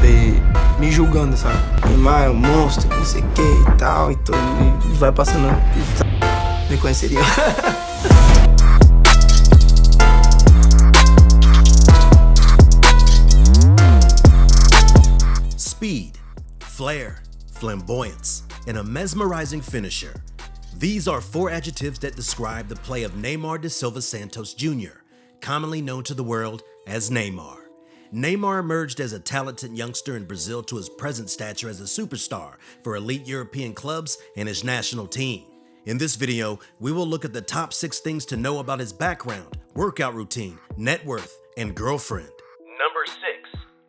ver me julgando, sabe? Neymar é um monstro, não sei o que e tal, então e vai passando, me conheceriam. Speed, flair, flamboyance, and a mesmerizing finisher. These are 4 adjectives that describe the play of Neymar da Silva Santos Jr., commonly known to the world as Neymar. Neymar emerged as a talented youngster in Brazil to his present stature as a superstar for elite European clubs and his national team. In this video, we will look at the top 6 things to know about his background, workout routine, net worth, and girlfriend. Number 6.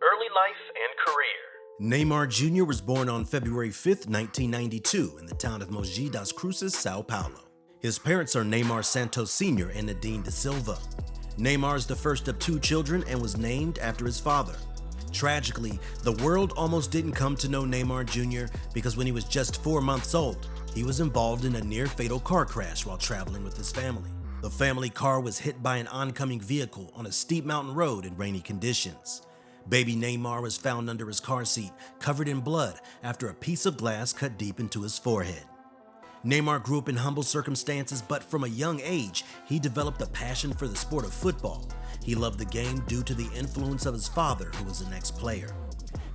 Early life and career. Neymar Jr. was born on February 5, 1992 in the town of Mogi das Cruzes, Sao Paulo. His parents are Neymar Santos Sr. and Nadine da Silva. Neymar is the first of 2 children and was named after his father. Tragically, the world almost didn't come to know Neymar Jr. because when he was just 4 months old, he was involved in a near-fatal car crash while traveling with his family. The family car was hit by an oncoming vehicle on a steep mountain road in rainy conditions. Baby Neymar was found under his car seat, covered in blood after a piece of glass cut deep into his forehead. Neymar grew up in humble circumstances, but from a young age, he developed a passion for the sport of football. He loved the game due to the influence of his father, who was an ex-player.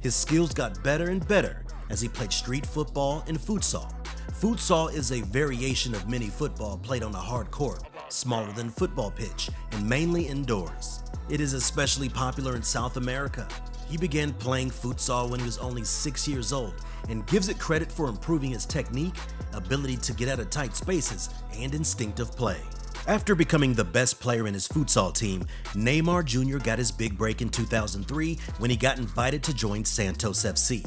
His skills got better and better as he played street football and futsal. Futsal is a variation of mini football played on a hard court, smaller than football pitch, and mainly indoors. It is especially popular in South America. He began playing futsal when he was only 6 years old and gives it credit for improving his technique, ability to get out of tight spaces, and instinctive play. After becoming the best player in his futsal team, Neymar Jr. got his big break in 2003 when he got invited to join Santos FC.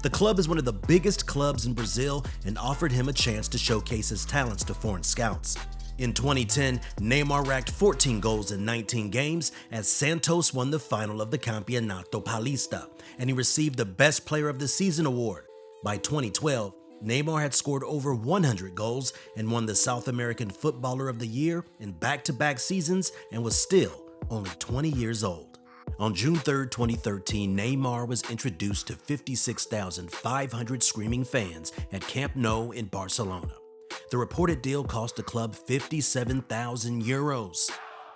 The club is one of the biggest clubs in Brazil and offered him a chance to showcase his talents to foreign scouts. In 2010, Neymar racked 14 goals in 19 games as Santos won the final of the Campeonato Paulista, and he received the Best Player of the Season award. By 2012, Neymar had scored over 100 goals and won the South American Footballer of the Year in back-to-back seasons and was still only 20 years old. On June 3, 2013, Neymar was introduced to 56,500 screaming fans at Camp Nou in Barcelona. The reported deal cost the club 57,000 euros.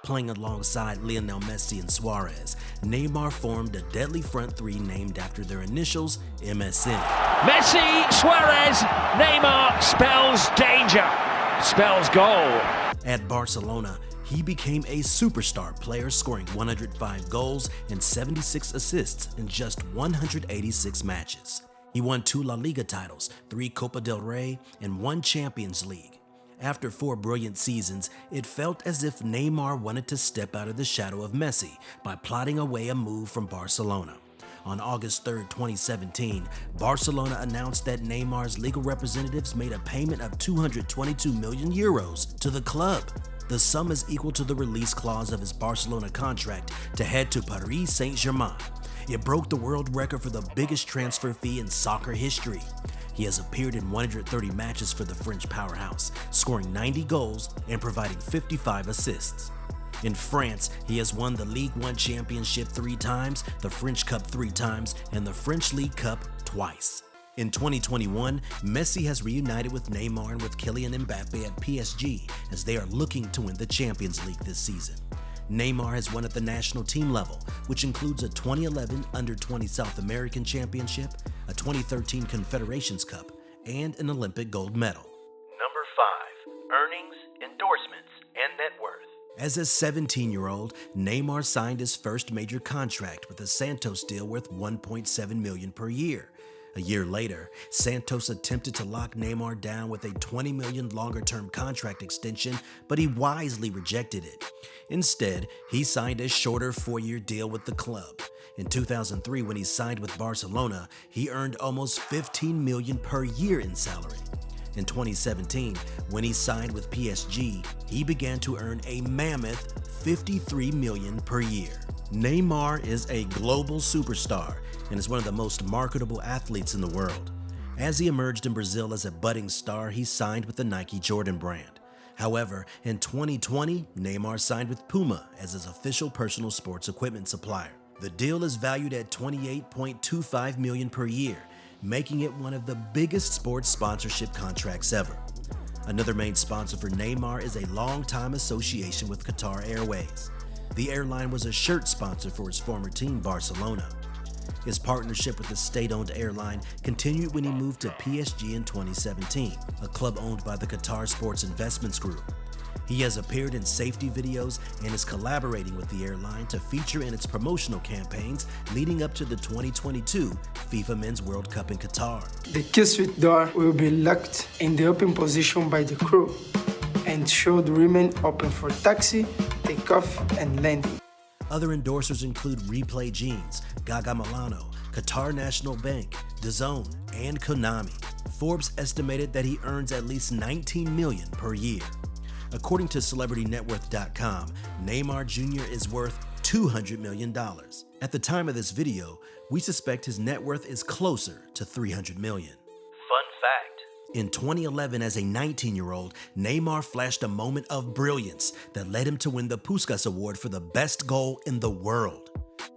Playing alongside Lionel Messi and Suarez, Neymar formed a deadly front 3 named after their initials, MSN. Messi, Suarez, Neymar spells danger, spells goal. At Barcelona, he became a superstar player, scoring 105 goals and 76 assists in just 186 matches. He won 2 La Liga titles, 3 Copa del Rey, and 1 Champions League. After 4 brilliant seasons, it felt as if Neymar wanted to step out of the shadow of Messi by plotting away a move from Barcelona. On August 3, 2017, Barcelona announced that Neymar's legal representatives made a payment of 222 million euros to the club. The sum is equal to the release clause of his Barcelona contract to head to Paris Saint-Germain. It broke the world record for the biggest transfer fee in soccer history. He has appeared in 130 matches for the French powerhouse, scoring 90 goals and providing 55 assists. In France, he has won the Ligue 1 championship 3 times, the French Cup 3 times, and the French League Cup twice. In 2021, Messi has reunited with Neymar and with Kylian Mbappe at PSG as they are looking to win the Champions League this season. Neymar has won at the national team level, which includes a 2011 Under-20 South American Championship, a 2013 Confederations Cup, and an Olympic gold medal. Number 5. Earnings, endorsements, and net worth. As a 17-year-old, Neymar signed his first major contract with a Santos deal worth $1.7 million per year. A year later, Santos attempted to lock Neymar down with a $20 million longer-term contract extension, but he wisely rejected it. Instead, he signed a shorter 4-year deal with the club. In 2003, when he signed with Barcelona, he earned almost $15 million per year in salary. In 2017, when he signed with PSG, he began to earn a mammoth $53 million per year. Neymar is a global superstar and is one of the most marketable athletes in the world. As he emerged in Brazil as a budding star, he signed with the Nike Jordan brand. However, in 2020, Neymar signed with Puma as his official personal sports equipment supplier. The deal is valued at $28.25 million per year, making it one of the biggest sports sponsorship contracts ever. Another main sponsor for Neymar is a long-time association with Qatar Airways. The airline was a shirt sponsor for his former team, Barcelona. His partnership with the state-owned airline continued when he moved to PSG in 2017, a club owned by the Qatar Sports Investments Group. He has appeared in safety videos and is collaborating with the airline to feature in its promotional campaigns leading up to the 2022 FIFA Men's World Cup in Qatar. The kill switch door will be locked in the open position by the crew and should remain open for taxi, takeoff, and landing. Other endorsers include Replay Jeans, Gaga Milano, Qatar National Bank, DAZN, and Konami. Forbes estimated that he earns at least $19 million per year. According to CelebrityNetWorth.com, Neymar Jr. is worth $200 million. At the time of this video, we suspect his net worth is closer to $300 million. Fun fact. In 2011, as a 19-year-old, Neymar flashed a moment of brilliance that led him to win the Puskas Award for the best goal in the world.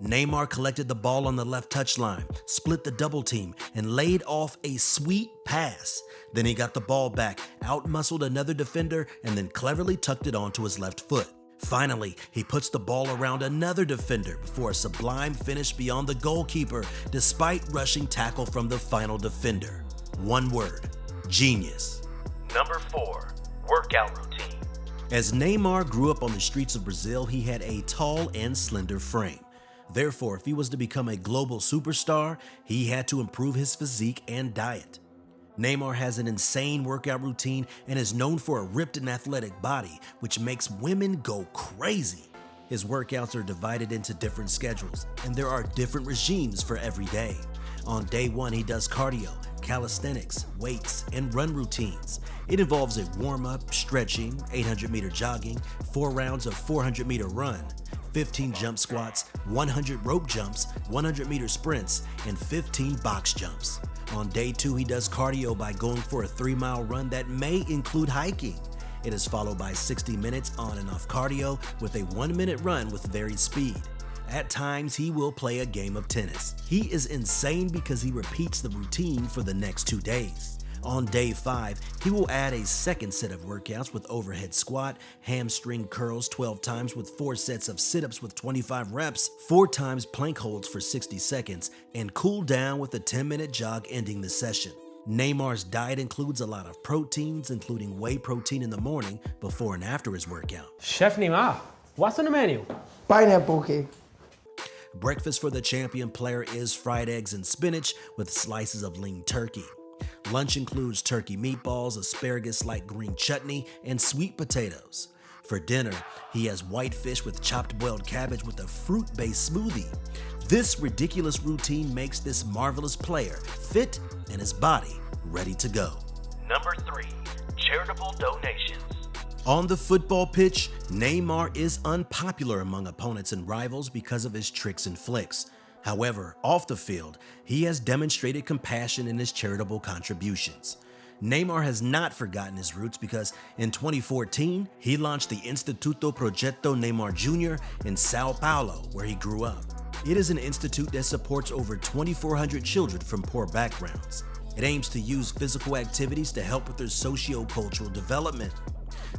Neymar collected the ball on the left touchline, split the double team, and laid off a sweet pass. Then he got the ball back, out-muscled another defender, and then cleverly tucked it onto his left foot. Finally, he puts the ball around another defender before a sublime finish beyond the goalkeeper, despite rushing tackle from the final defender. One word: genius. Number 4. Workout routine. As Neymar grew up on the streets of Brazil, he had a tall and slender frame. Therefore, if he was to become a global superstar, he had to improve his physique and diet. Neymar has an insane workout routine and is known for a ripped and athletic body, which makes women go crazy. His workouts are divided into different schedules, and there are different regimes for every day. On day 1, he does cardio, calisthenics, weights, and run routines. It involves a warm-up, stretching, 800-meter jogging, 4 rounds of 400-meter run, 15 jump squats, 100 rope jumps, 100-meter sprints, and 15 box jumps. On day 2, he does cardio by going for a 3-mile run that may include hiking. It is followed by 60 minutes on and off cardio with a 1-minute run with varied speed. At times, he will play a game of tennis. He is insane because he repeats the routine for the next 2 days. On day 5, he will add a second set of workouts with overhead squat, hamstring curls 12 times with 4 sets of sit-ups with 25 reps, 4 times plank holds for 60 seconds, and cool down with a 10-minute jog ending the session. Neymar's diet includes a lot of proteins, including whey protein in the morning, before and after his workout. Chef Neymar, what's on the menu? Pineapple cake. Breakfast for the champion player is fried eggs and spinach with slices of lean turkey. Lunch includes turkey meatballs, asparagus-like green chutney, and sweet potatoes. For dinner, he has white fish with chopped boiled cabbage with a fruit-based smoothie. This ridiculous routine makes this marvelous player fit and his body ready to go. Number 3. Charitable donations. On the football pitch, Neymar is unpopular among opponents and rivals because of his tricks and flicks. However, off the field, he has demonstrated compassion in his charitable contributions. Neymar has not forgotten his roots because in 2014, he launched the Instituto Projeto Neymar Jr. in Sao Paulo, where he grew up. It is an institute that supports over 2,400 children from poor backgrounds. It aims to use physical activities to help with their socio-cultural development.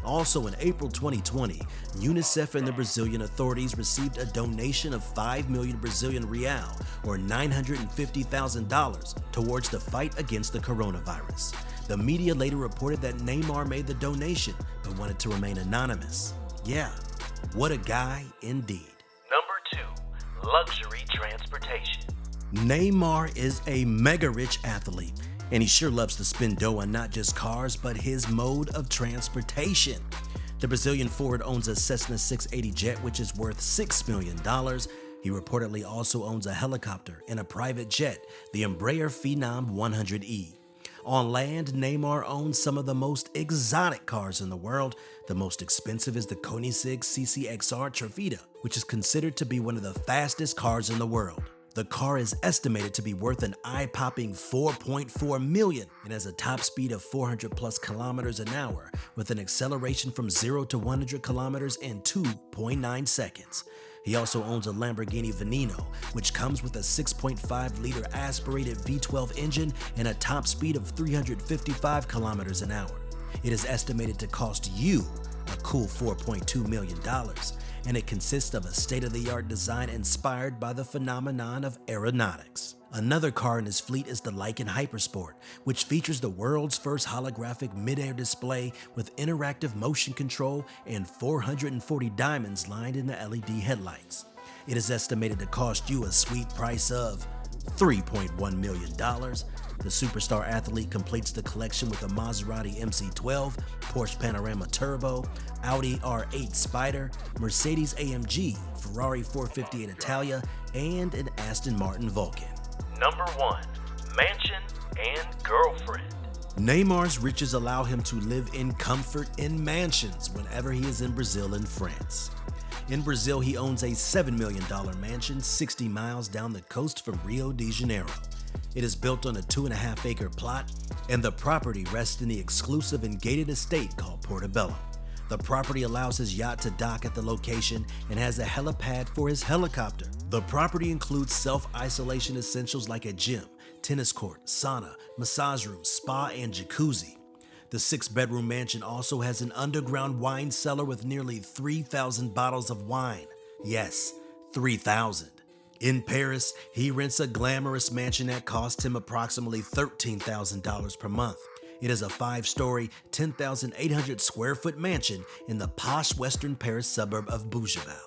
Also in April 2020, UNICEF and the Brazilian authorities received a donation of 5 million Brazilian real, or $950,000, towards the fight against the coronavirus. The media later reported that Neymar made the donation, but wanted to remain anonymous. Yeah, what a guy indeed. Number 2. Luxury transportation. Neymar is a mega-rich athlete, and he sure loves to spend dough on not just cars, but his mode of transportation. The Brazilian forward owns a Cessna 680 jet, which is worth $6 million. He reportedly also owns a helicopter and a private jet, the Embraer Phenom 100E. On land, Neymar owns some of the most exotic cars in the world. The most expensive is the Koenigsegg CCXR Trafita, which is considered to be one of the fastest cars in the world. The car is estimated to be worth an eye-popping $4.4 million and has a top speed of 400 plus kilometers an hour with an acceleration from 0 to 100 kilometers in 2.9 seconds. He also owns a Lamborghini Veneno, which comes with a 6.5-liter aspirated V12 engine and a top speed of 355 kilometers an hour. It is estimated to cost you a cool $4.2 million, and it consists of a state-of-the-art design inspired by the phenomenon of aeronautics. Another car in his fleet is the Lykan Hypersport, which features the world's first holographic mid-air display with interactive motion control and 440 diamonds lined in the LED headlights. It is estimated to cost you a sweet price of $3.1 million. The superstar athlete completes the collection with a Maserati MC12, Porsche Panamera Turbo, Audi R8 Spider, Mercedes AMG, Ferrari 458 Italia, and an Aston Martin Vulcan. Number 1. Mansion and girlfriend. Neymar's riches allow him to live in comfort in mansions whenever he is in Brazil and France. In Brazil, he owns a $7 million mansion 60 miles down the coast from Rio de Janeiro. It is built on a 2.5-acre plot, and the property rests in the exclusive and gated estate called Portobello. The property allows his yacht to dock at the location and has a helipad for his helicopter. The property includes self-isolation essentials like a gym, tennis court, sauna, massage room, spa, and jacuzzi. The 6-bedroom mansion also has an underground wine cellar with nearly 3,000 bottles of wine. Yes, 3,000. In Paris, he rents a glamorous mansion that costs him approximately $13,000 per month. It is a 5-story, 10,800 square foot mansion in the posh western Paris suburb of Bougival.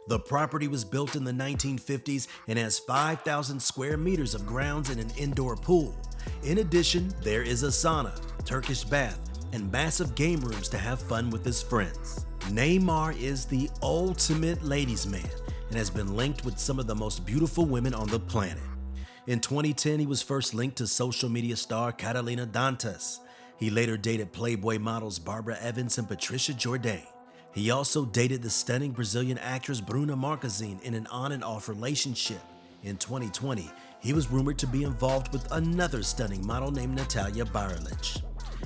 The property was built in the 1950s and has 5,000 square meters of grounds and an indoor pool. In addition, there is a sauna, Turkish bath, and massive game rooms to have fun with his friends. Neymar is the ultimate ladies' man and has been linked with some of the most beautiful women on the planet. In 2010, he was first linked to social media star Catalina Dantas. He later dated Playboy models Barbara Evans and Patricia Jourdain. He also dated the stunning Brazilian actress Bruna Marquezine in an on and off relationship. In 2020, he was rumored to be involved with another stunning model named Natalia Barlic.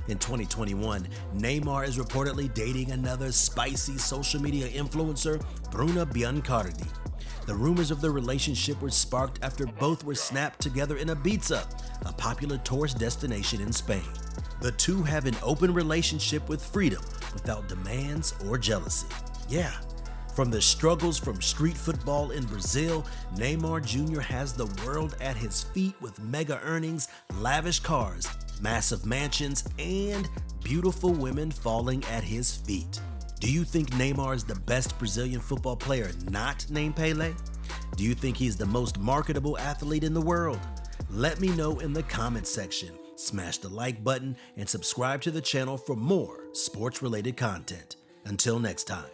In 2021, Neymar is reportedly dating another spicy social media influencer, Bruna Biancardi. The rumors of their relationship were sparked after both were snapped together in Ibiza, a popular tourist destination in Spain. The two have an open relationship with freedom, without demands or jealousy. Yeah, from the struggles from street football in Brazil, Neymar Jr. has the world at his feet with mega earnings, lavish cars, massive mansions, and beautiful women falling at his feet. Do you think Neymar is the best Brazilian football player not named Pelé? Do you think he's the most marketable athlete in the world? Let me know in the comments section. Smash the like button and subscribe to the channel for more sports-related content. Until next time.